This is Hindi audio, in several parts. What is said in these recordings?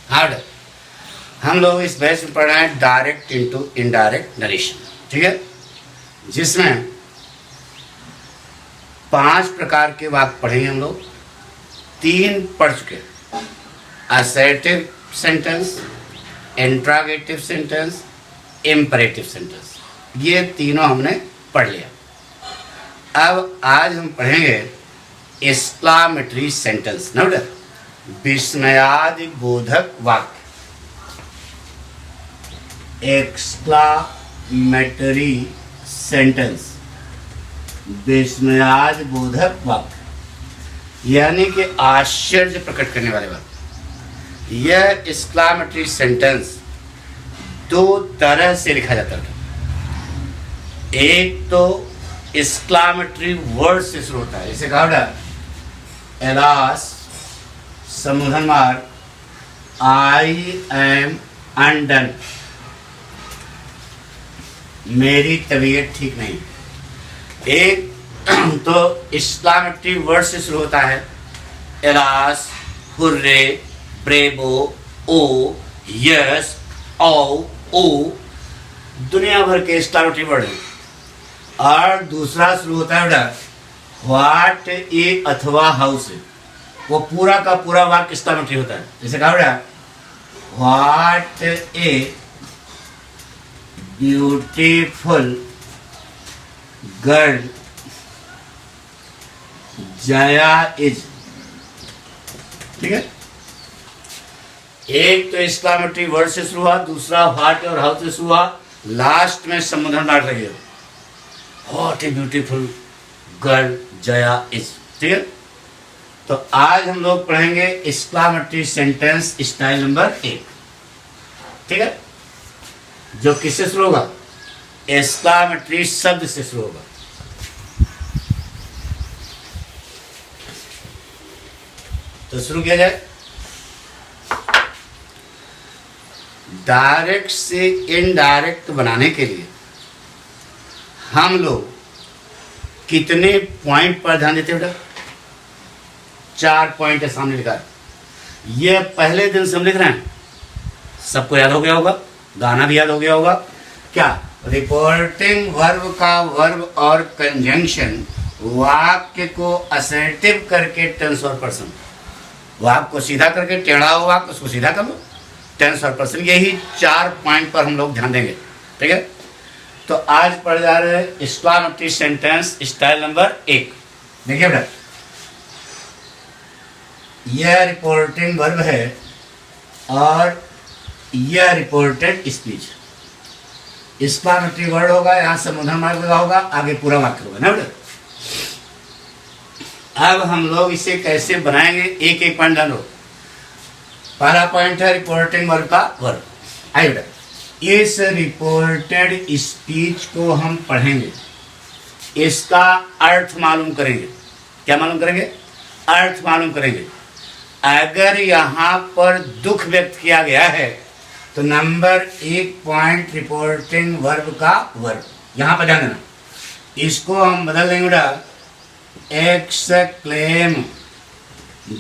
हार्ड है। हम लोग इस बैच में पढ़ रहे हैं डायरेक्ट इनटू इनडायरेक्ट नरेशन, ठीक है, जिसमें 5 प्रकार के वाक्य पढ़ेंगे हम लोग। 3 पढ़ चुके, assertive sentence, interrogative sentence, imperative sentence, ये तीनों हमने पढ़ लिया। अब आज हम पढ़ेंगे एक्सक्लामेटरी सेंटेंस, नोट विस्मयादि बोधक वाक्य। एक्सक्लामेटरी सेंटेंस, विस्मयादि बोधक वाक्य, यानी कि आश्चर्य प्रकट करने वाले वाक्य। यह एक्सक्लामेटरी सेंटेंस 2 तरह से लिखा जाता है। एक तो एक्सक्लामेटरी वर्ड से शुरू होता है, जैसे कहा एलास समुद्र मार्ग, आई एम अनडन, मेरी तबीयत ठीक नहीं। एक तो एक्सक्लामेटरी वर्ड से शुरू होता है, एलास, हुर्रे, ब्रेवो, ओ, यस, ओ, दुनिया भर के एक्सक्लामेटरी वर्ड है। और दूसरा शुरू होता है व्हाट ए अथवा हाउ से, वो पूरा का पूरा वाक्य एक्सक्लामेटरी होता है। जैसे कहा what a beautiful girl Jaya is, ठीक है। एक तो एक्सक्लामेटरी वर्ड से शुरू हुआ, दूसरा व्हाट और हाउ से शुरू हुआ, लास्ट में समुद्र मार्ग लगे, what a beautiful girl Jaya is, ठीक है। तो आज हम लोग पढ़ेंगे एक्सक्लामेटरी सेंटेंस स्टाइल नंबर 1, ठीक है, जो किससे शुरू होगा, एक्सक्लामेटरी शब्द से शुरू होगा। तो शुरू किया जाए। डायरेक्ट से इनडायरेक्ट बनाने के लिए हम लोग कितने पॉइंट पर ध्यान देते हैं बेटा? 4 पॉइंट है सामने लिखा है। ये पहले दिन से हम लिख रहे हैं, सबको याद हो गया होगा, गाना भी याद हो गया होगा। क्या रिपोर्टिंग वर्ब का वर्ब और कंजंक्शन वाक्य को असर्टिव करके टेंस और पर्सन, वाक्य को सीधा करके, टेढ़ा हुआ वाक्य उसको सीधा कर लो, टेंस और पर्सन, यही 4 पॉइंट पर हम लोग ध्यान देंगे, ठीक है। तो आज पढ़ जा रहे हैं एक्सक्लामेटरी सेंटेंस स्टाइल नंबर 1। देखिए बेटा, यह रिपोर्टिंग वर्ब है और यह रिपोर्टेड स्पीच। एक्सक्लामेटरी वर्ड होगा, यहां समुद्र मार्ग लगा होगा, आगे पूरा वाक्य होगा ना बेटा। अब हम लोग इसे कैसे बनाएंगे, एक एक पॉइंट ध्यान दो। पहला पॉइंट है रिपोर्टिंग वर्ब का वर्ब। आइए बेटा, इस रिपोर्टेड स्पीच को हम पढ़ेंगे, इसका अर्थ मालूम करेंगे। क्या मालूम करेंगे? अर्थ मालूम करेंगे। अगर यहाँ पर दुख व्यक्त किया गया है तो नंबर 1 पॉइंट रिपोर्टिंग वर्ब का वर्ब, यहाँ पर ध्यान देना, इसको हम बदल देंगे बेटा एक्सक्लेम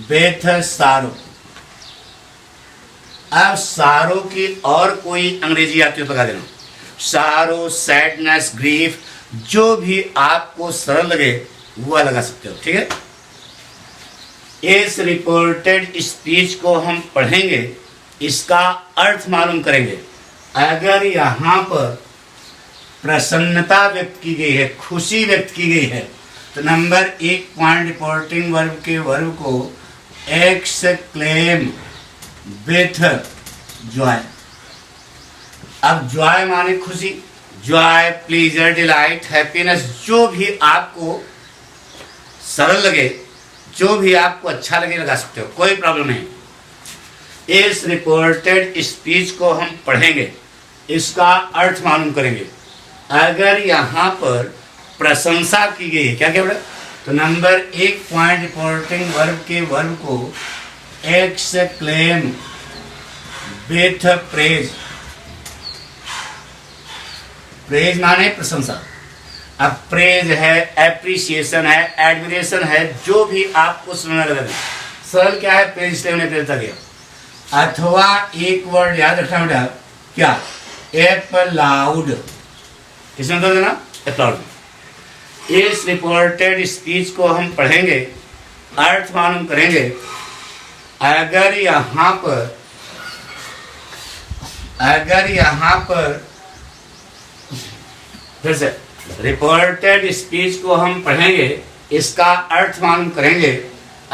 विथ सारो। अब सारो की और कोई अंग्रेजी आती हो तो बता देना, सारो, सैडनेस, ग्रीफ, जो भी आपको सरल लगे वो लगा सकते हो, ठीक है। इस रिपोर्टेड स्पीच को हम पढ़ेंगे, इसका अर्थ मालूम करेंगे। अगर यहाँ पर प्रसन्नता व्यक्त की गई है, खुशी व्यक्त की गई है, तो नंबर 1 पॉइंट रिपोर्टिंग वर्ब के वर्ब को एक्सक्लेम विथ जॉय। अब जॉय माने खुशी, जॉय, प्लीजर, डिलाइट, हैप्पीनेस, जो भी आपको सरल लगे, जो भी आपको अच्छा लगे लगा सकते हो, कोई प्रॉब्लम नहीं। इस रिपोर्टेड स्पीच को हम पढ़ेंगे, इसका अर्थ मालूम करेंगे। अगर यहाँ पर प्रशंसा की गई है, क्या क्या बेटा, तो नंबर 1 पॉइंट रिपोर्टिंग वर्ब के वर्ब को एक्सक्लेम विथ प्रेज। प्रेज माने प्रशंसा। अब प्रेज है, एप्रिसिएशन है, एडमिरेशन है, जो भी आपको सुनने लगे। सरल क्या है, प्रेज इसलिए उन्हें प्रेज गया। अथवा एक वर्ड याद रखना बेटा, क्या? एप्लाउड। किसमें दो देना? एप्लाउड। इस रिपोर्टेड स्पीच को हम पढ़ेंगे, अर्थ मालूम करेंगे। अगर यहां पर फिर से रिपोर्टेड स्पीच को हम पढ़ेंगे, इसका अर्थ मालूम करेंगे।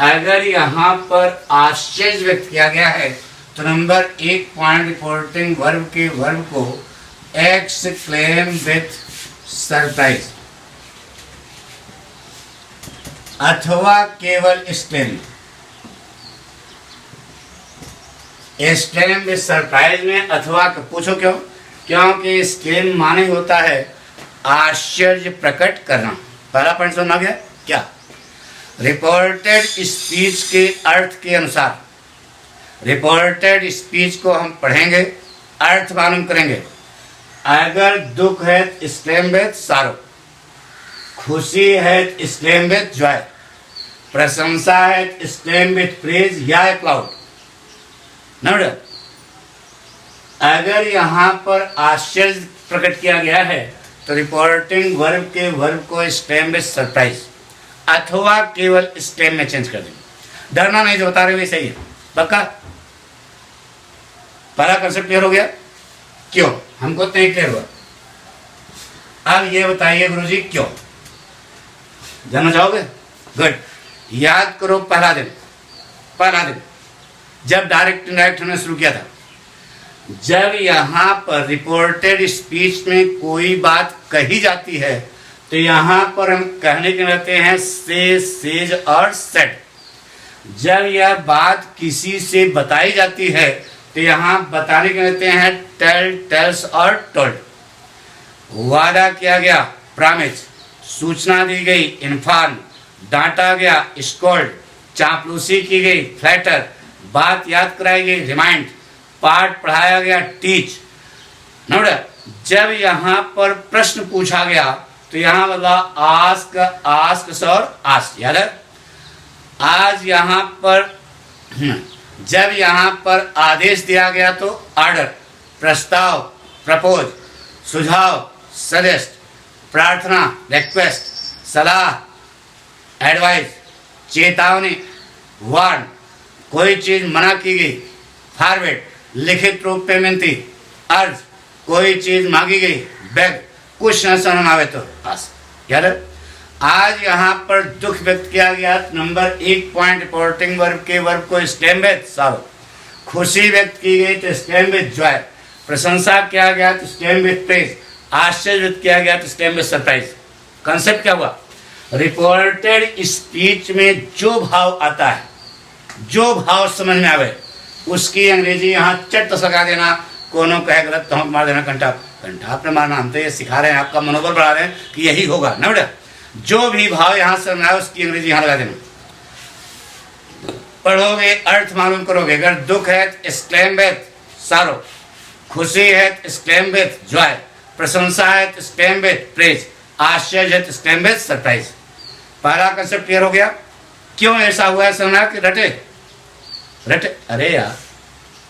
अगर यहाँ पर आश्चर्य व्यक्त किया गया है तो नंबर 1 पॉइंट रिपोर्टिंग वर्ब के वर्ब को एक्सक्लेम विथ सरप्राइज अथवा केवल एक्सक्लेम। एक्सक्लेम विथ सरप्राइज में अथवा पूछो क्यों? क्योंकि एक्सक्लेम माने होता है आश्चर्य प्रकट करना। पहला पॉइंट समझ आ गया क्या? रिपोर्टेड स्पीच के अर्थ के अनुसार रिपोर्टेड स्पीच को हम पढ़ेंगे, अर्थ मालूम करेंगे। अगर दुख है तो एक्सक्लेम विथ सारो, खुशी है तो एक्सक्लेम विथ जॉय, प्रशंसा है तो एक्सक्लेम विथ प्रेज या एप्लाउड। नोट, अगर यहाँ पर आश्चर्य प्रकट किया गया है तो रिपोर्टिंग वर्ब के वर्ब को एक्सक्लेम विथ सरप्राइज अथवा केवल एक्सक्लेम में चेंज कर देंगे। डरना नहीं, जो बता रहे हुए सही है, पक्का? पहला कंसेप्ट क्लियर हो गया? क्यों हमको तो नहीं क्लियर हुआ। अब ये बताइए गुरुजी क्यों जानना चाहोगे? गुड, याद करो पहला दिन जब डायरेक्ट इनडायरेक्ट हमने शुरू किया था, जब यहां पर रिपोर्टेड स्पीच में कोई बात कही जाती है तो यहां पर हम कहने के रहते हैं से, सेज और सेड। जब यह बात किसी से बताई जाती है तो यहां बताने के रहते हैं टेल, टेल्स और टोल्ड। वादा किया गया प्रॉमिस, सूचना दी गई इन्फॉर्म, डांटा गया स्कोल्ड, चापलूसी की गई फ्लैटर, बात याद कराई गई रिमाइंड, पाठ पढ़ाया गया टीच। नोट, जब यहाँ पर प्रश्न पूछा गया तो यहाँ बोला आस्क, आस्क और आस्क, याद है? आज यहाँ पर जब यहाँ पर आदेश दिया गया तो ऑर्डर, प्रस्ताव प्रपोज, सुझाव सजेस्ट, प्रार्थना रिक्वेस्ट, सलाह एडवाइस, चेतावनी वार्न, कोई चीज मना की गई फॉरवर्ड, लिखित रूप में विनती, अर्ज, कोई चीज मांगी गई बेग, कुछ न समझ आवे तो बस। याद है? आज यहाँ पर दुख व्यक्त किया गया, नंबर 1 पॉइंट रिपोर्टिंग वर्ब के वर्ब को एक्सक्लेम विथ सारो, खुशी व्यक्त की गई तो एक्सक्लेम विथ जॉय, प्रशंसा किया गया तो एक्सक्लेम विथ प्रेज, आश्चर्य व्यक्त किया गया तो एक्सक्लेम विथ सरप्राइज। कंसेप्ट क्या हुआ? रिपोर्टेड स्पीच में जो भाव आता है, जो भाव समझ में आवे, उसकी अंग्रेजी यहाँ चट सका देना। कोनो कहे गलत तो हम मार देना कंठा अपने मारना। हम तो ये सिखा रहे हैं, आपका मनोबल बढ़ा रहे हैं कि यही होगा ना बेटा। जो भी भाव यहाँ से आए उसकी अंग्रेजी यहाँ लगा देना। पढ़ोगे अर्थ मालूम करोगे। अगर दुख है तो एक्सक्लेम विथ सारो, खुशी है तो एक्सक्लेम विथ जॉय, प्रशंसा है तो एक्सक्लेम विथ प्रेज, आश्चर्य है तो एक्सक्लेम विथ सरप्राइज। पहला कंसेप्ट क्लियर हो गया? क्यों ऐसा हुआ है? समझना कि रटे रटे, अरे यार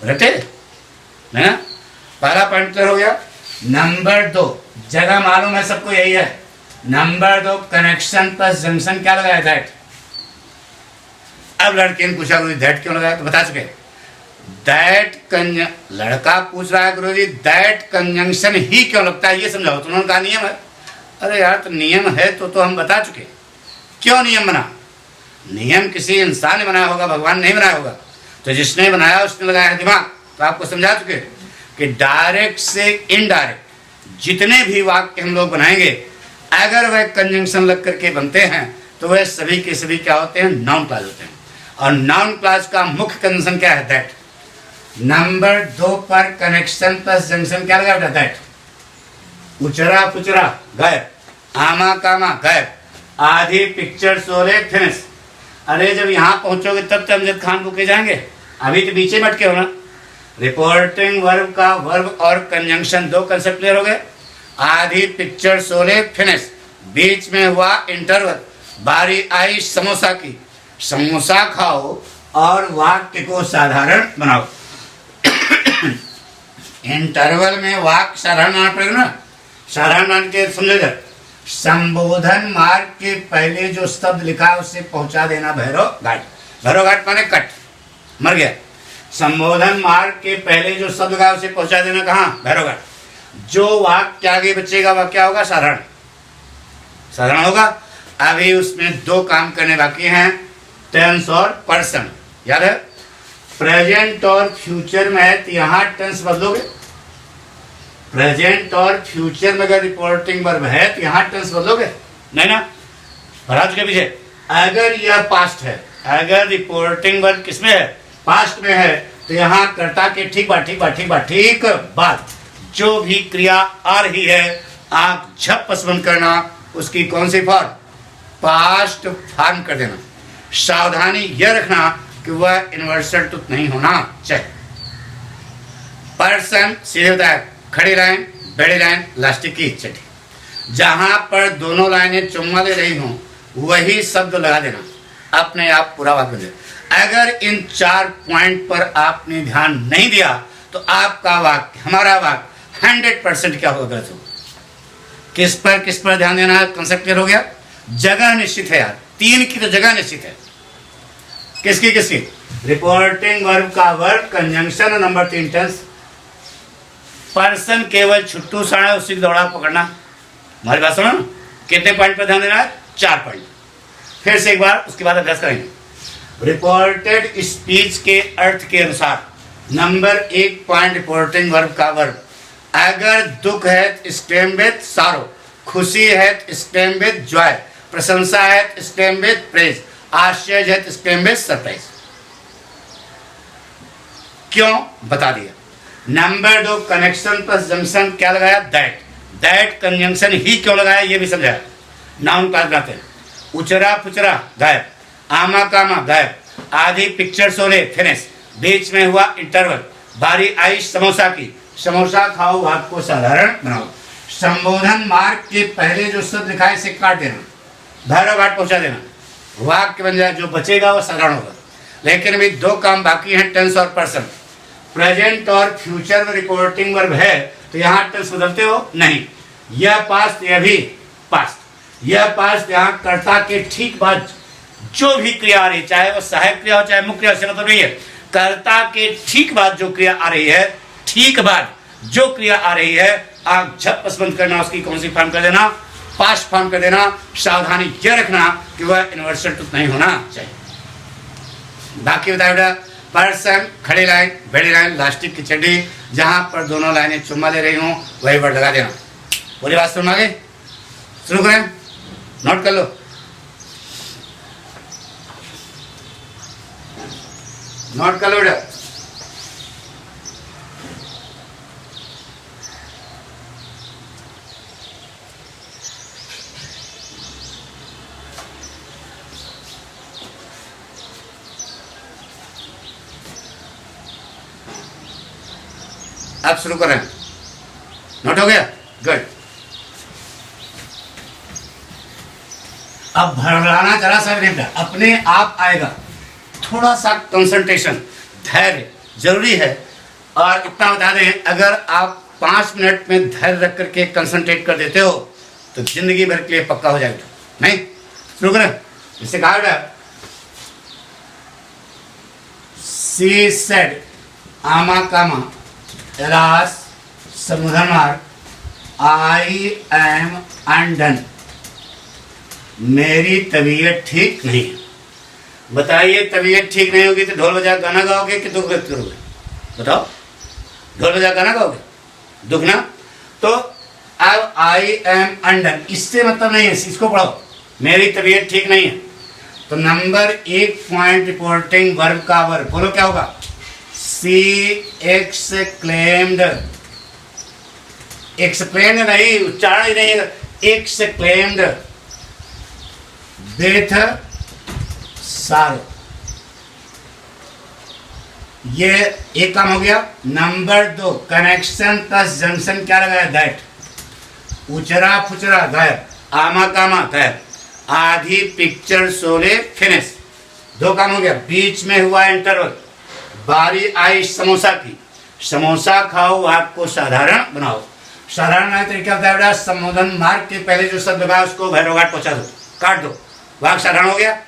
रटे है ना। पहला पॉइंट क्लियर हो गया। नंबर 2 जगह मालूम है सबको, यही है। नंबर 2 कनेक्शन प्लस जंक्शन क्या लगाया? दैट। अब लड़के ने पूछा गुरुजी दैट क्यों लगाया, तो बता चुके। दैट लड़का पूछ रहा है गुरुजी दैट कंजंक्शन ही क्यों लगता है, ये समझाओ। तो उन्होंने कहा नियम है। अरे यार तो नियम है तो हम बता चुके। क्यों नियम बना? नियम किसी इंसान ने बनाया होगा, भगवान नहीं बनाया होगा। तो जिसने बनाया उसने लगाया है दिमाग। तो आपको समझा चुके कि डायरेक्ट से इनडायरेक्ट जितने भी वाक्य हम लोग बनाएंगे, अगर वह कंजंक्शन लग करके बनते हैं तो वह सभी के सभी क्या होते हैं? नाउन क्लॉज होते हैं। और नाउन क्लॉज का मुख्य कंजंक्शन क्या है? दैट। नंबर 2 पर कनेक्शन प्लस जंक्शन क्या लगा? दैट। उचरा पुचरा गायब, आमा कामा गायब, आधी पिक्चर सोरे फिनिश। अरे जब यहाँ पहुंचोगे तब तो अमजद खान बुके जाएंगे, अभी तो बीचे में अटके हो ना। रिपोर्टिंग वर्ब का वर्ब और कंजंक्शन 2 कंसेप्ट क्लियर हो गए। आधी पिक्चर सोले फिनिश, बीच में हुआ इंटरवल, बारी आई समोसा की, समोसा खाओ और वाक्य को साधारण बनाओ। इंटरवल में वाक साधारण आना पड़ेगा ना। साधारण आन के समझे जरा, संबोधन मार्ग के पहले जो शब्द लिखा है उसे पहुंचा देना भैरव घाट। भैरव घाट माने कट, मर गया। संबोधन मार्ग के पहले जो शब्द लिखा है उसे पहुंचा देना कहाँ? भैरव घाट। जो वाक्य आगे बचेगा वह क्या होगा? साधारण, साधारण होगा। अभी उसमें दो काम करने बाकी हैं, टेंस और पर्सन। याद है, प्रेजेंट और फ्यूचर में है तो यहाँ टेंस बदलोगे। प्रेजेंट और फ्यूचर में अगर रिपोर्टिंग वर्ब है तो यहाँ टेंस बदलोगे नहीं ना। भराज के पीछे अगर यह पास्ट है, अगर रिपोर्टिंग वर्ब किसमें है? पास्ट में है, तो यहाँ कर्ता के ठीक बाद जो भी क्रिया आ रही है आप झपस बंद करना, उसकी कौन सी फॉर्म? पास्ट फॉर्म कर देना। सावधानी यह रखना कि वह इन्वर्सल टुथ नहीं होना चाहिए। पर्सन सीधे होता है खड़ी लाइन, बड़ी लाइन, लास्टिक की छठी। जहां पर दोनों लाइनें चुम्मा ले रही हों वही शब्द लगा देना, अपने आप पूरा वाक्य दे। अगर इन 4 पॉइंट पर आपने ध्यान नहीं दिया तो आपका वाक्य, हमारा वाक्य 100% क्या होगा? गलत होगा। किस पर ध्यान देना है? कंसेप्ट क्लियर हो गया? जगह निश्चित है यार, 3 की तो जगह निश्चित है। किसकी? रिपोर्टिंग वर्ब का वर्ब, कंजंक्शन और नंबर 3 टेंस। पर्सन केवल छुट्टू साड़ा है, उसी दौड़ा पकड़ना। हमारी बात सुनो, कितने पॉइंट पर ध्यान देना है? 4 पॉइंट। फिर से एक बार, उसके बाद अभ्यास करेंगे। रिपोर्टेड स्पीच के अर्थ के अनुसार नंबर 1 पॉइंट रिपोर्टिंग वर्ब का वर्ब। अगर दुख है तो स्टेम विद सारो, खुशी है तो स्टेम विद जॉय, प्रशंसा है तो स्टेम विद प्रेज, आश्चर्य है तो स्टेम विद सरप्राइज। क्यों? बता दिया। नंबर 2 कनेक्शन प्लस जंक्शन क्या लगाया? दैट कंजंक्शन ही क्यों लगाया ये भी समझाया। नाउन क्लास बनाते हैं। उचरा पुचरा गायब, आमा कामा गायब, आधी पिक्चर सोले फिनिश, बीच में हुआ इंटरवल, बारी आई समोसा की, समोसा खाओ वाक्य को साधारण बनाओ। संबोधन मार्ग के पहले जो शब्द लिखा है इसे काट देना, भैरव घाट पहुंचा देना, वाक्य बन जाए। जो बचेगा वो साधारण होगा। लेकिन अभी 2 काम बाकी हैं, टेंस और पर्सन। प्रेजेंट और फ्यूचर में रिपोर्टिंग वर्ब है तो यहाँ टेंस बदलते हो नहीं। यह पास्ट, यह भी पास्ट। यह पास्ट यहाँ कर्ता के ठीक बाद जो भी क्रिया आ रही, चाहे वो सहायक क्रिया हो चाहे मुख्य क्रिया, से मतलब नहीं है। कर्ता के ठीक बाद जो क्रिया आ रही है, ठीक बाद जो क्रिया आ रही है, आप झपस बंद करना, उसकी कौन सी फॉर्म कर देना? पास्ट फॉर्म कर देना। सावधानी यह रखना कि वह इन्वर्सल टुथ नहीं होना चाहिए। बाकी बताया बेटा, पर्सन खड़ी लाइन, बड़ी लाइन, लास्टिक की चड्डी, जहां पर दोनों लाइनें चुम्मा ले रही हों वही वर्ड लगा देना। पूरी बात सुन आगे शुरू करें, नोट कर लो। नोट कर लो बेटा। अब शुरू करें। नोट हो गया? गुड। अब भरलाना जरा सा नहीं, अपने आप आएगा। थोड़ा सा कंसंट्रेशन, धैर्य जरूरी है। और इतना बता दें, अगर आप 5 मिनट में धैर्य रख करके कंसंट्रेट कर देते हो तो जिंदगी भर के लिए पक्का हो जाएगा। नहीं? शुरू करें। इससे कहा बेटा, सी सेड, आमा कामा, एलास समुद्र मार्ग, आई एम अनडन, मेरी तबीयत ठीक नहीं है। बताइए, तबीयत ठीक नहीं होगी तो ढोल बजा गाना गाओगे कि दुख व्यक्त करोगे? बताओ, ढोल बजा गाना गाओगे? दुख ना। तो अब आई एम अनडन, इससे मतलब नहीं है, इसको पढ़ो, मेरी तबीयत ठीक नहीं है। तो नंबर 1 पॉइंट रिपोर्टिंग वर्ब का वर्ब बोलो क्या होगा? सी एक्सक्लेम्ड, एक्सप्लेन नहीं, उच्चारण ही नहीं है, एक्सक्लेम्ड विथ सारो। ये एक काम हो गया। नंबर 2 कनेक्शन प्लस जंक्शन क्या लगाया? दैट। उचरा फुचरा गायब, आमा कामा गायब, आधी पिक्चर सोले फिनिश। 2 काम हो गया। बीच में हुआ इंटरवल, बारी आई समोसा की, समोसा खाओ आपको साधारण बनाओ। साधारण तरीका होता है बेटा, संबोधन मार्ग के पहले जो शब्द लगा उसको भैरव घाट पहुंचा दो, काट दो, वाक्य साधारण हो गया।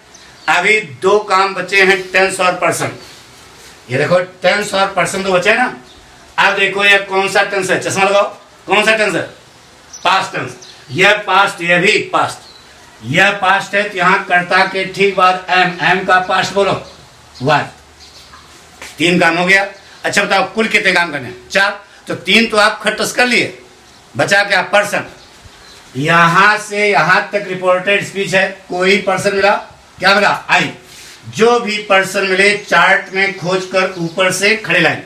अभी दो काम बचे हैं, टेंस और पर्सन। ये देखो टेंस और पर्सन तो बचे हैं ना। अब देखो ये कौन सा टेंस है, चश्मा लगाओ, कौन सा टेंस है? Past tense. यह पास्ट, यह भी पास्ट। यह पास्ट है तो यहाँ कर्ता के ठीक बाद एम, एम का पास्ट बोलो वाज। 3 काम हो गया। अच्छा बताओ कुल कितने काम करने हैं? 4। तो 3 तो आप खटस कर लिए, बचा क्या? पर्सन। यहां से यहां तक रिपोर्टेड स्पीच है। कोई पर्सन मिला? क्या मिला? आई। जो भी पर्सन मिले चार्ट में खोज कर ऊपर से खड़े लाइन।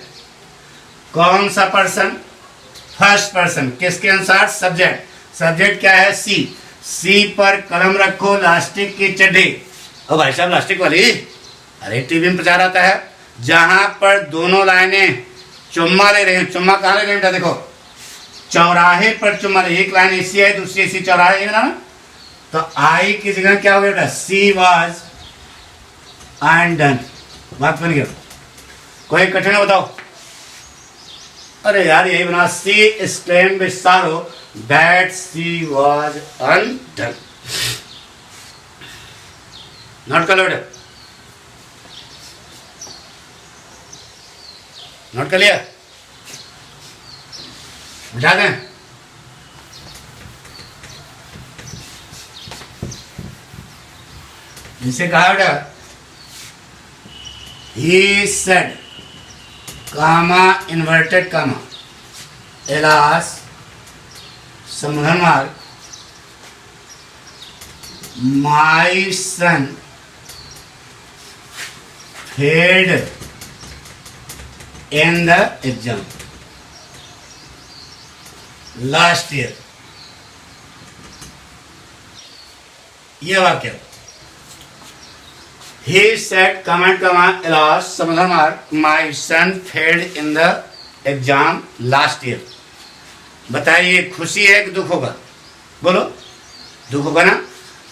कौन सा पर्सन? First person. किसके अनुसार? सब्जेक्ट। सब्जेक्ट क्या है? सी। सी पर कलम रखो, लास्टिक की चड्डी। ओ भाई साहब लास्टिक वाली, अरे टीवी में प्रचार आता है जहां पर दोनों लाइनें चुम्मा ले रहे हैं। चुम्मा कहाँ ले रहे हैं? देखो चौराहे पर चुम्मा ले। एक लाइन ऐसी है, दूसरी ऐसी, चौराहे है ना। तो आई की जगह क्या हो गया? She was and done. बात बन गया। कोई कठिन है बताओ? अरे यार यही बना, सी exclaimed with sorrow that she was undone। Note कर लो बेटा, नोट कर लिया? बिठा दें? इसे कहा बेटा, he said, comma inverted comma, alas संबोधन मार्ग, my son failed in the exam last year. यह वाक्य he said comment comma alas समाधान मार्ग my son failed in the exam last year। बताइए खुशी है कि दुख होगा? बोलो दुख होगा ना।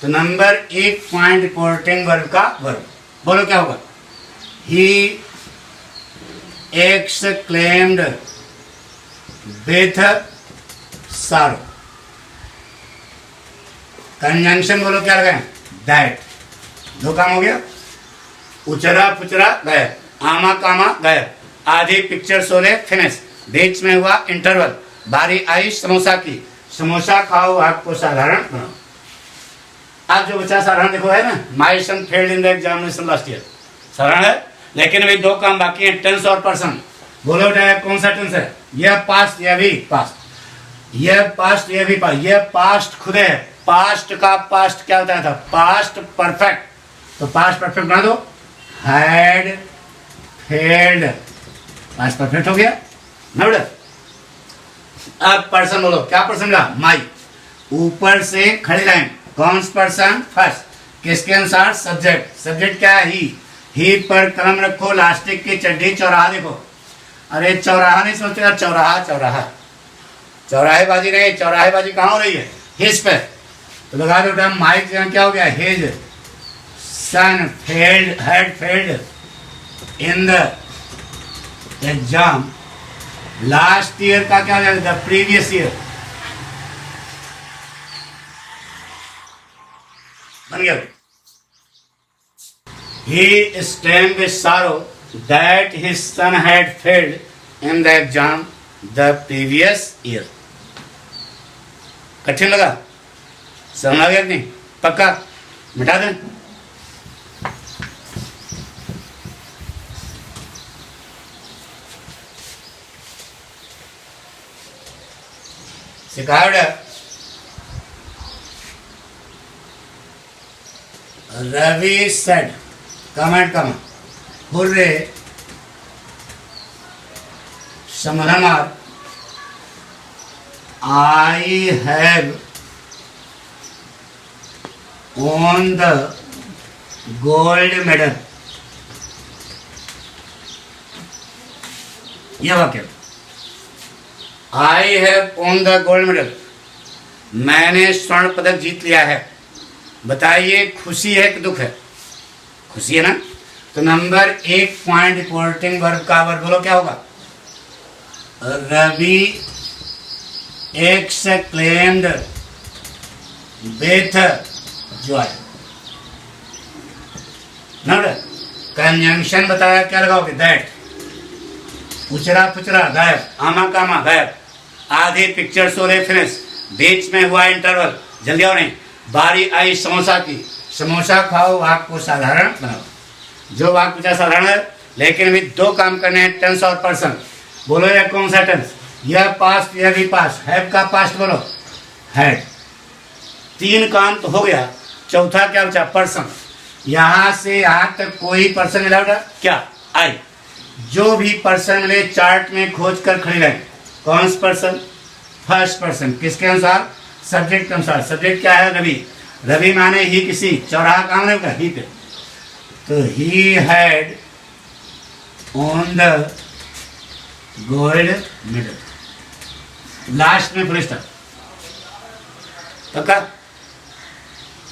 तो नंबर 1 पॉइंट रिपोर्टिंग वर्ब का वर्ब बोलो क्या होगा? he exclaimed with sorrow। Conjunction बोलो क्या लगाएं? दैट। 2 काम हो गया। उचरा पुचरा गायब, आमा कामा गायब, आधी पिक्चर शोले फिनिश, बीच में हुआ इंटरवल, बारी आई समोसा की, समोसा खाओ आपको साधारण बनाओ। आप जो बच्चा साधारण देखो है ना, my son failed in the examination last year, साधारण है। लेकिन अभी 2 काम बाकी हैं, टेंस और पर्सन। बोलो बेटा कौन सा टेंस है? यह पास्ट, यह भी पास्ट। यह पास्ट, यह भी पास्ट। यह पास्ट खुद है। पास्ट का पास्ट क्या होता था? Past perfect. तो पास्ट परफेक्ट बना दो, हैड फेल्ड, पास्ट परफेक्ट हो गया ना बेटा। अब पर्सन बोलो, क्या पर्सन मिला? माई। ऊपर से खड़ी लाइन, कौन सा पर्सन? फर्स्ट। किसके अनुसार? सब्जेक्ट। सब्जेक्ट क्या है? ही पर कलम रखो, लास्टिक की चड्डी, चौराहा देखो। अरे चौराहा नहीं सोचते यार, चौराहा चौराहा, चौराहेबाजी नहीं, चौराहेबाजी कहाँ हो रही है? His pay. तो लगा दो बेटा माई की जगह क्या हो गया? His son had failed in the exam last year का क्या हो जाएगा? the previous year। बन गया। he exclaimed with sorrow that his son had failed in the exam the previous year। कठिन लगा? समझ आ गया कि नहीं? पक्का? मिटा दें? सिखाया रवि सेड कमेंट कमा हुर्रे समाधान I have won the gold medal। यह वाक्य I have won the gold medal, मैंने स्वर्ण पदक जीत लिया है। बताइए खुशी है कि दुख है? खुशी है ना। तो नंबर 1 पॉइंट रिपोर्टिंग वर्ब का वर्ब बोलो क्या होगा? Ravi exclaimed with joy. Note conjunction बताया, क्या लगाओगे? दैट, उचरा पुचरा गायब, आमा कामा गायब, आधी पिक्चर सो रेफरेंस, बीच में हुआ इंटरवल, जल्दी आओ नहीं, बारी आई समोसा की, समोसा खाओ, वाक्य को साधारण बनाओ। जो वाक्य पूछा साधारण है, लेकिन अभी दो काम करने हैं, टेंस और पर्सन। बोलो यह कौन सा टेंस? यह पास्ट, यह भी पास्ट, हैव का पास्ट बोलो हैड। तीन काम तो हो गया, चौथा क्या बचा? पर्सन। यहां से यहां तक कोई पर्सन अलाउड है क्या? आई। जो भी पर्सन मिले चार्ट में खोज कर खड़े रहे। कौन सा पर्सन? First person. किसके अनुसार? सब्जेक्ट के अनुसार। सब्जेक्ट क्या है? रवि। रवि माने ही किसी, चौराहा काम नहीं होगा ही पे। तो he had on the gold medal. Last में फुल स्टॉप। पक्का?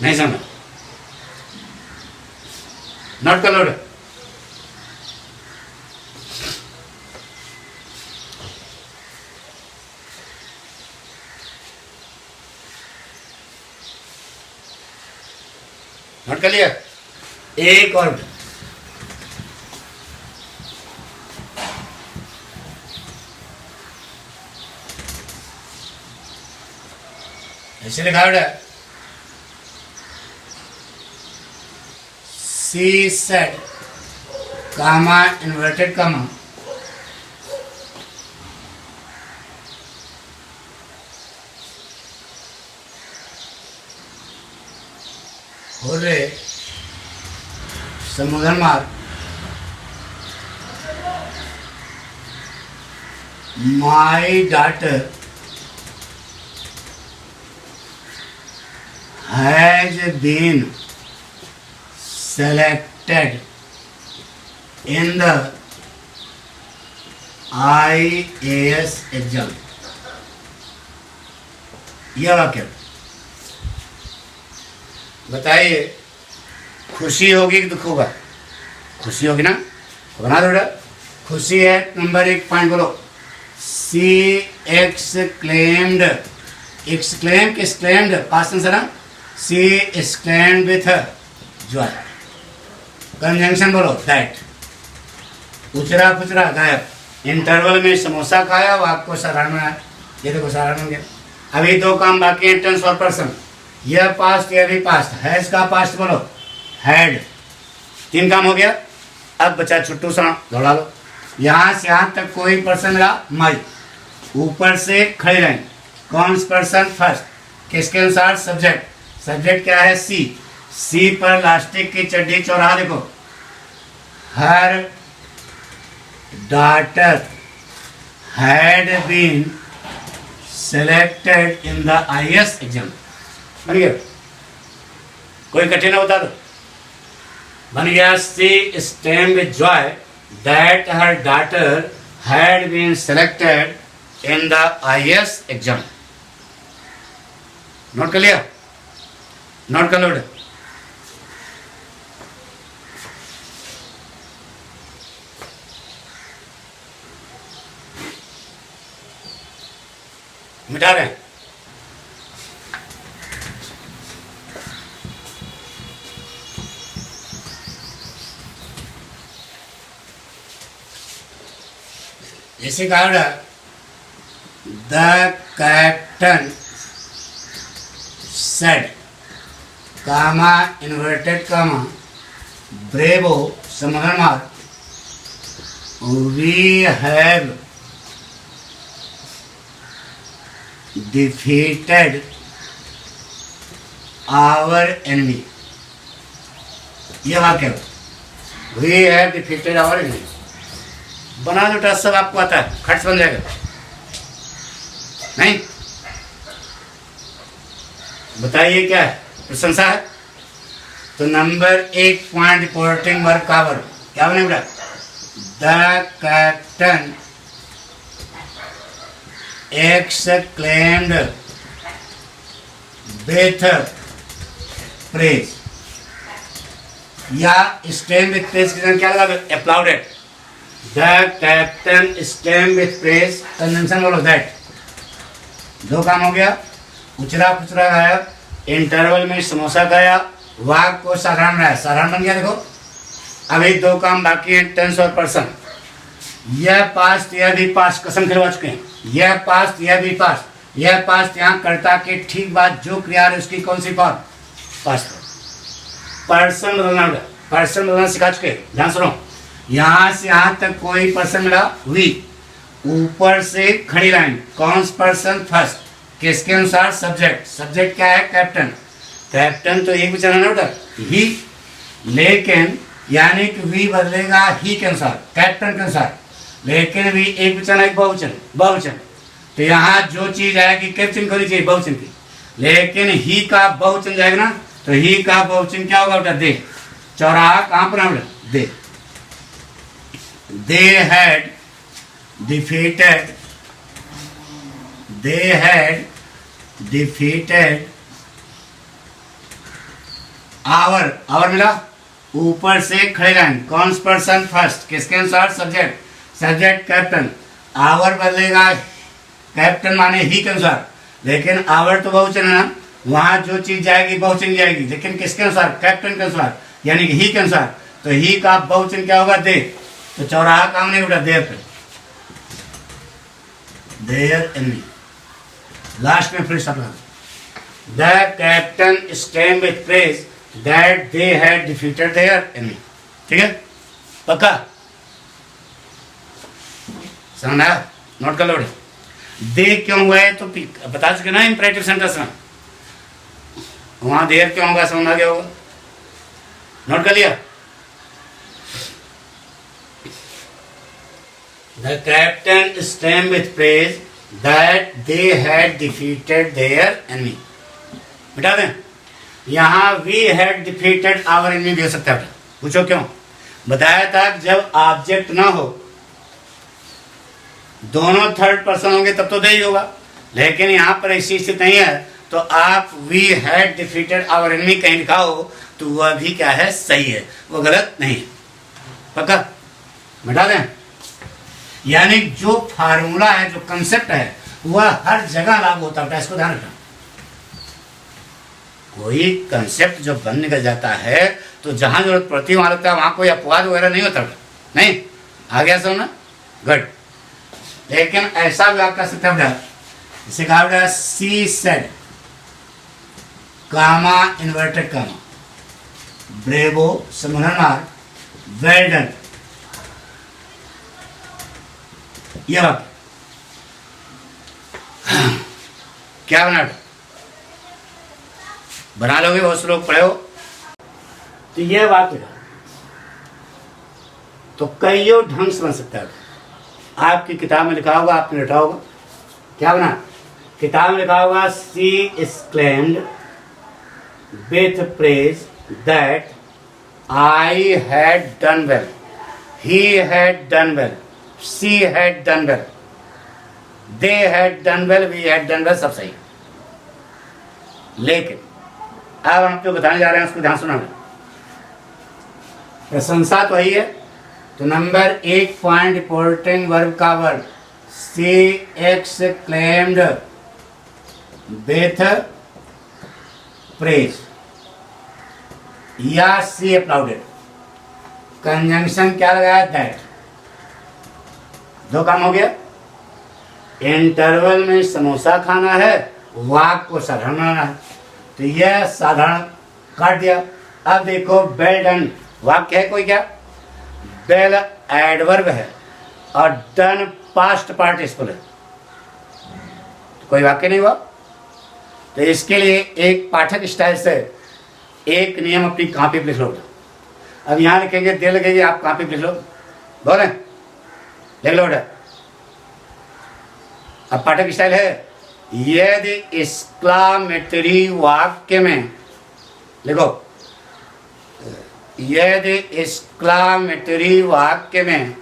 नहीं समझ? नोट कर लो। नोट कर लिया? एक और ऐसे लिखा है, she said, comma, inverted comma, hooray, समुद्र मार, my daughter has been selected in the IAS exam। यह वाक्य बताइए, खुशी होगी कि दुख होगा? खुशी होगी ना, बना दो बेटा। खुशी है, नंबर एक पॉइंट बोलो। She exclaimed, exclaim exclaimed past tense है ना। She exclaimed with joy. Conjunction बोलो दैट, उचरा पुचरा गायब, इंटरवल में समोसा खाया, वाक्य को साधारण बनाया। ये देखो साधारण हो गया। अभी दो काम बाकी हैं, टेंस और पर्सन। यह पास्ट, यह भी पास्ट, हैज का पास्ट बोलो हैड। तीन काम हो गया। अब बचा छुट्टू सा, दौड़ा लो। यहां से यहां तक कोई पर्सन मिला? माई। ऊपर से खड़े रहें। कौन सा पर्सन? फर्स्ट। किसके अनुसार? सब्जेक्ट। सब्जेक्ट क्या है? सी। सी पर लास्टिक की चड्डी, चौराहा देखो। हर daughter had been selected in the IAS exam। बन गया? कोई कठिन है बता दो। बन गया। She exclaimed with joy that her daughter had been selected in the IAS exam। Note कर लिया? नोट कर लो बेटा। मिटा रहे हैं। जैसे कहा the captain said, comma inverted comma, bravo समुद्र मार, we have defeated our enemy। यह वाक्य we have defeated our enemy। बना दो, सब आपको आता है, खर्च बन जाएगा नहीं? बताइए क्या है? प्रशंसा है। तो नंबर एक पॉइंट रिपोर्टिंग वर्क का वर्क क्या बने बेटा? The captain exclaimed with praise। या स्टैंड विथ प्रेज के क्या लगा? Applauded. The captain stem with praise, conjunction बोलो दैट। दो काम हो गया, उचरा पुचरा गायब, इंटरवल में समोसा खाया, वाक को साधारण रहा, साधारण बन गया। देखो अभी दो काम बाकी हैं, टेंस और पर्सन। यह पास्ट यह भी पास्ट, कसम खिलवा चुके हैं। यह पास्ट यह भी पास्ट, यह पास्ट यहाँ कर्ता के ठीक बाद जो क्रिया है उसकी कौन सी फॉर्म, पास्ट। पर्सन बदलना, पर्सन बदलना सिखा चुके, ध्यान सुनो। यहाँ से यहाँ तक कोई पर्सन मिला, वी। ऊपर से खड़ी लाइन, कौन पर्सन फर्स्ट, किसके अनुसार, सब्जेक्ट। सब्जेक्ट क्या है, कैप्टन। कैप्टन तो एक विचार है ना बेटा, ही, लेकिन यानी कि वी बदलेगा ही के अनुसार, कैप्टन के अनुसार। लेकिन वी एक वचन है, बहुवचन, बहुवचन। तो यहाँ जो चीज आएगी कैप्टन होनी चाहिए, बहुवचन की। लेकिन ही का बहुवचन जाएगा ना, तो ही का बहुवचन क्या होगा बेटा, दे। चौराहा कहाँ पर है, they. They had defeated, they had defeated our, our मिला, ऊपर से खड़े लाइन, कौन पर्सन फर्स्ट, किसके अनुसार, सब्जेक्ट। सब्जेक्ट कैप्टन, आवर बदलेगा, कैप्टन माने ही के अनुसार। लेकिन आवर तो बहुवचन है ना, वहां जो चीज जाएगी बहुवचन जाएगी, लेकिन किसके अनुसार, कैप्टन के अनुसार, यानी कि ही के अनुसार। तो ही का बहुवचन क्या होगा, दे। तो चौराहा काम नहीं उठा, देर पे, देयर एनमी, लास्ट में फिर सब। The captain stand with praise that they had defeated their enemy. ठीक है, पक्का समझ आया, नोट कर लो। दे क्यों हुआ है तो बता चुके ना इंपरेटिव सेंटेंस में, वहां देर क्यों होगा, समझ आ गया होगा, नोट कर लिया। The captain stand with praise that they had defeated their enemy. मिटा दें, यहां we had defeated our enemy भी हो सकता है। पूछो क्यों, बताया था जब ऑब्जेक्ट ना हो, दोनों थर्ड पर्सन होंगे तब तो दे ही होगा। लेकिन यहां पर ऐसी स्थिति नहीं है, तो आप we had defeated our enemy कहीं लिखा हो तो वह भी क्या है, सही है, वो गलत नहीं है। पक्का मिटा दें। यानी जो फार्मूला है, जो कंसेप्ट है, वह हर जगह लागू होता है, इसको ध्यान रखना। कोई कंसेप्ट जो बन निकल जाता है तो जहां जरूरत पड़ती है वहां लगता है, वहां कोई अपवाद वगैरह नहीं होता, नहीं आ गया समझना, गुड। लेकिन ऐसा भी आपका सिस्टम है, इसे कहा she said, comma inverted comma, bravo समूहनार, वेल डन, ये वाक्य क्या बना लोगे, बहुत से लोग पढ़े हो तो यह वाक्य तो कईयों ढंग से बन सकता है। आपकी किताब में लिखा होगा, आपने लिखा होगा, क्या बना, किताब में लिखा होगा, she exclaimed with praise that I had done well, he had done well, she had done well, they had done well, we had done well, सब सही। लेकिन अब हम आपको बताने जा रहे हैं, उसको ध्यान सुना। प्रशंसा तो वही है, तो नंबर 1 पॉइंट रिपोर्टिंग वर्ब का verb, she exclaimed with praise या सी अप्लाउडेड, कंजंक्शन क्या लगाया, दैट। दो काम हो गया, इंटरवल में समोसा खाना है, वाक को साधारण बनाना है, तो यह साधारण काट दिया। अब देखो वेल डन वाक्य है, कोई क्या, वेल एडवर्ब है और डन पास्ट पार्टिसिपल है, तो कोई वाक्य नहीं हुआ। तो इसके लिए एक पाठक स्टाइल से एक नियम अपनी कॉपी पे लिख लो। अब यहाँ लिखेंगे, दे लगेगी, आप कॉपी पे लिख लो, बोले लिख लो। अब पाठक स्टाइल है, यदि एक्सक्लामेटरी वाक्य में लिखो, यदि एक्सक्लामेटरी वाक्य में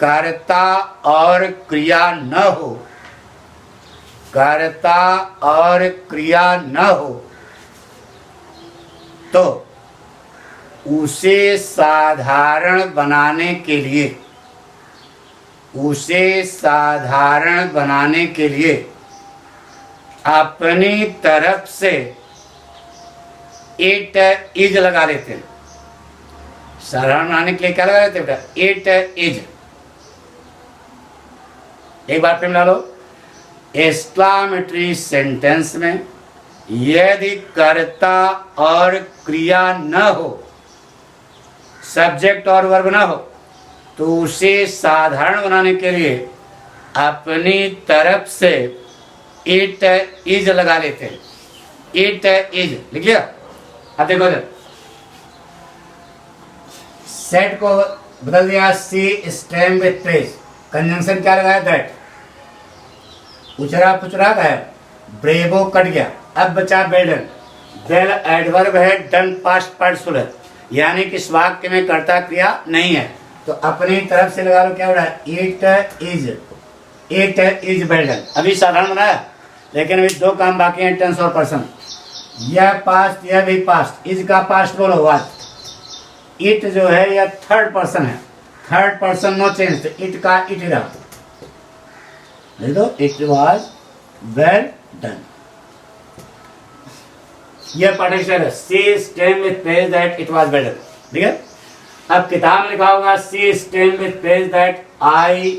कर्ता और क्रिया न हो, कर्ता और क्रिया न हो, तो उसे साधारण बनाने के लिए, उसे साधारण बनाने के लिए अपनी तरफ से इट इज लगा लेते हैं। साधारण बनाने के लिए क्या लगा लेते हैं बेटा? It is. एक बार फिर मिला लो। एक्सक्लामेटरी सेंटेंस में यदि कर्ता और क्रिया न हो, सब्जेक्ट और वर्ब न हो, तो उसे साधारण बनाने के लिए अपनी तरफ से इट इज लगा लेते हैं। इट इज लिखिए। अब देखो इधर, सेट को बदल दिया सी स्टेम विथ प्रेज। कंजंक्शन क्या लगाया? दैट। उचरा पुचरा गया, ब्रेवो कट गया, अब बचा बेल्डन। बेल एडवर्ब है, डन पास्ट पार्टिसिपल है, यानी कि इस वाक्य में कर्ता क्रिया नहीं है, तो अपनी तरफ से लगा लो। क्या हो रहा है? It is. It is well done. अभी साधारण बनाया, लेकिन अभी दो काम बाकी हैं, टेंस और पर्सन। यह पास्ट, यह भी पास्ट। इज का पास्ट बोलो वाज। इट जो है यह थर्ड पर्सन है, थर्ड पर्सन नो चेंज, तो इट का इट ही रहा। लिख दो, इट वाज वेल डन। यह पार्टिसिपल है। She stem with praise that it was well done. ठीक है। अब किताब में लिखा होगा she stem with praise that I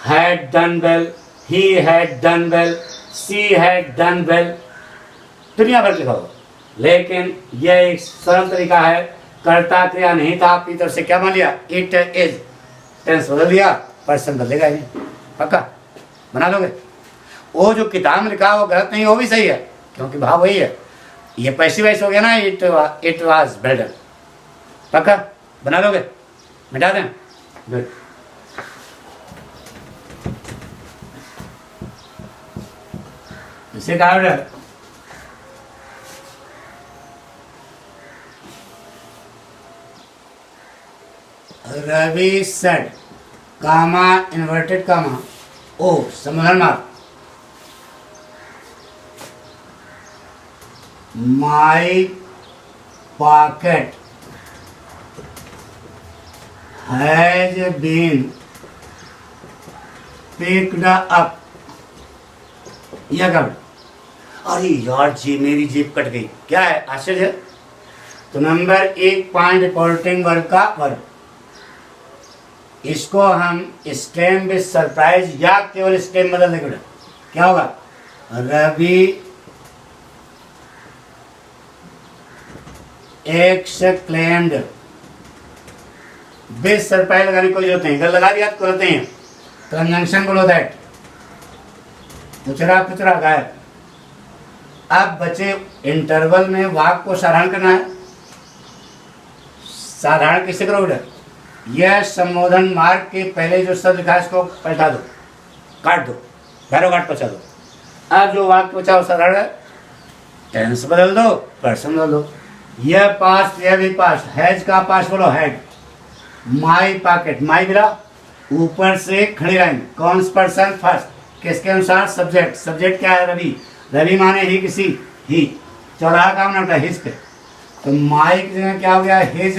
had done well, he had done well, she had done well, दुनिया भर लिखा होगा। लेकिन यह एक सरल तरीका है, कर्ता क्रिया नहीं था, आपकी तरफ से क्या मान लिया? It is. टेंस बदल दिया, पर्सन बदलेगा ही। पक्का बना लोगे? वो जो किताब में लिखा वो गलत नहीं, वो भी सही है, क्योंकि भाव वही है। ये पैसिव वॉइस हो गया ना, इट वाज बेल्डन। पक्का बना लोगे? मिटा दें? गुड। इसे कहा Ravi said, comma inverted comma, O संबोधन mark, my pocket has been picked up. यह कब? अरे यार जी, मेरी जेब कट गई। क्या है? आश्चर्य है। तो नंबर 1 पॉइंट रिपोर्टिंग वर्ब का वर्ब, इसको हम स्टेम विद सरप्राइज या केवल स्टेम बदल देंगे। क्या होगा? रवि एक्सक्लेम्ड। विद सरप्राइज लगाने को जरूरत नहीं, लगा दिया तो करते हैं। कंजंक्शन बोलो दैट। पुचरा पुचरा गायब। अब बचे इंटरवल में वाक्य को साधारण करना है। साधारण किससे करोगे? यह संबोधन मार्ग के पहले जो शब्द लिखा है इसको पलटा दो, काट दो, भैरव घाट पहुंचा दो। अब जो वाक्य बचा वो साधारण है, टेंस बदल दो, पर्सन बदल दो। यह पास्ट, यह भी पास्ट। हैज का पास्ट बोलो हैड। माई पॉकेट, माई मिला, ऊपर से खड़ी लाइन, कौन सा पर्सन? फर्स्ट। किसके अनुसार? सब्जेक्ट। सब्जेक्ट क्या है? रवि। रवि माने ही किसी, ही। चौराहा का नाम है हिज पे, तो माई की जगह क्या हो गया? His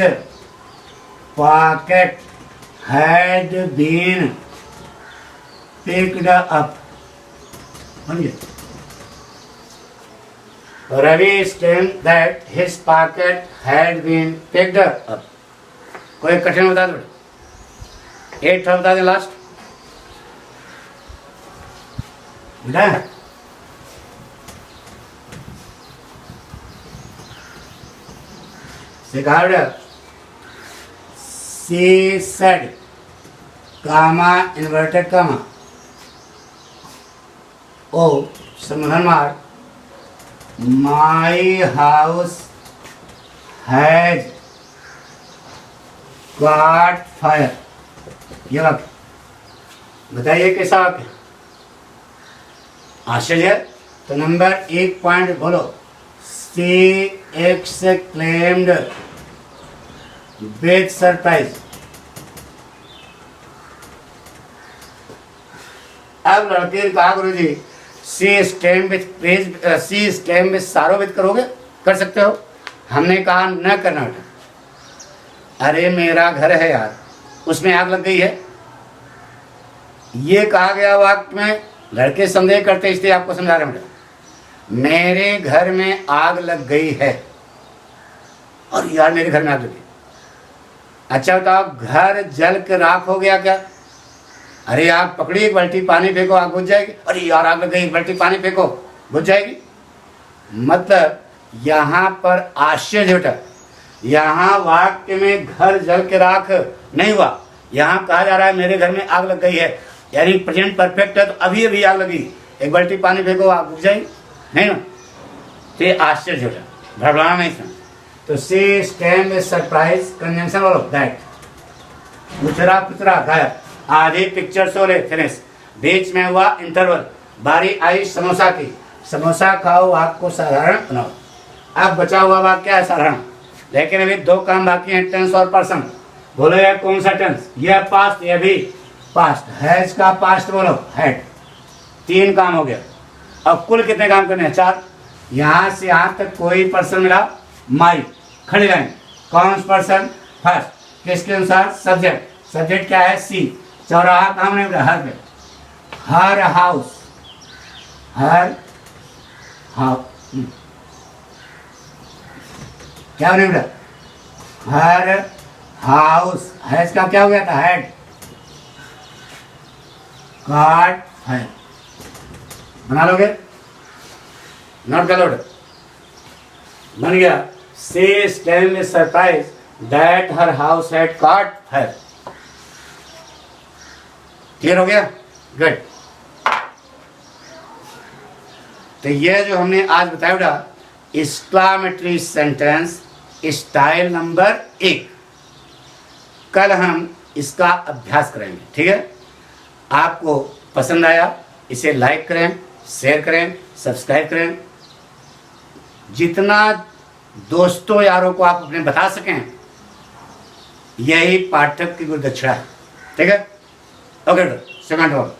pocket had been picked up. बन गया। Ravi stem that his pocket had been picked up. कोई कठिन बता दो, 8 बता दें last. She said, comma, inverted comma, oh, संबोधन mark, my house has caught fire। ये वाक्य बताइए कैसा वाक्य? आश्चर्य। तो नंबर 1 पॉइंट बोलो, she exclaimed with surprise। अब लड़के ने कहा गुरु जी she stem with praise, she stem with sorrow with करोगे? कर सकते हो। हमने कहा न करना बेटा। अरे मेरा घर है यार, उसमें आग लग गई है, ये कहा गया वाक्य में लड़के संदेह करते, इसलिए आपको समझा रहे हैं बेटा। मेरे घर में आग लग गई है, और यार मेरे घर में आग लगी। अच्छा बताओ, घर जल के राख हो गया क्या? अरे आग पकड़ी, एक बाल्टी पानी फेंको, आग बुझ जाएगी। अरे यार आग लग गई, एक बाल्टी पानी फेंको, बुझ जाएगी। मतलब यहाँ पर आश्चर्य बेटा, यहाँ वाक्य में घर जल के राख नहीं हुआ, यहाँ कहा जा रहा है मेरे घर में आग लग गई है, यानी प्रेजेंट परफेक्ट है, तो अभी अभी आग लगी, एक बाल्टी पानी फेंको, आग बुझ जाएगी, नहीं ना? तो ये आश्चर्य बेटा, घबराना नहीं था। तो सी स्टैंड में सरप्राइज कंजंक्शन ऑफ दैट, उतरा पुतरा गायब, आधी पिक्चर सो रहे फिनिश, बीच में हुआ इंटरवल, बारी आई समोसा की, समोसा खाओ वाक्य को साधारण बनाओ। अब बचा हुआ वाक्य क्या है? साधारण। लेकिन अभी दो काम बाकी हैं, टेंस और पर्सन। बोलो यार कौन सा टेंस? यह पास्ट, यह भी पास्ट। हैज का पास्ट बोलो हैड। 3 काम हो गया। अब कुल कितने काम करने हैं? 4। यहाँ से यहाँ तक कोई पर्सन मिला? माई। खड़ी लाइन, कौन पर्सन? फर्स्ट। किसके अनुसार? सब्जेक्ट। सब्जेक्ट क्या है? सी। चौराहा काम नहीं मिला? हर पे। हर हाउस, हर हाउस, क्या नहीं मिला? हर हाउस। हैज का क्या हो गया था? हेड। कार्ड है, बना लोगे? नोट कर लो, बन गया। से स्टैंड में surprise that her house had card है। क्लियर हो गया? गुड। तो ये जो हमने आज बताया बेटा, एक्सक्लेमेटरी सेंटेंस स्टाइल नंबर 1, कल हम इसका अभ्यास करेंगे। ठीक है? आपको पसंद आया, इसे लाइक करें, शेयर करें, सब्सक्राइब करें। जितना दोस्तों यारों को आप अपने बता सकें, यही पाठक की गुरु दक्षिणा है। ठीक है? Okay, second one.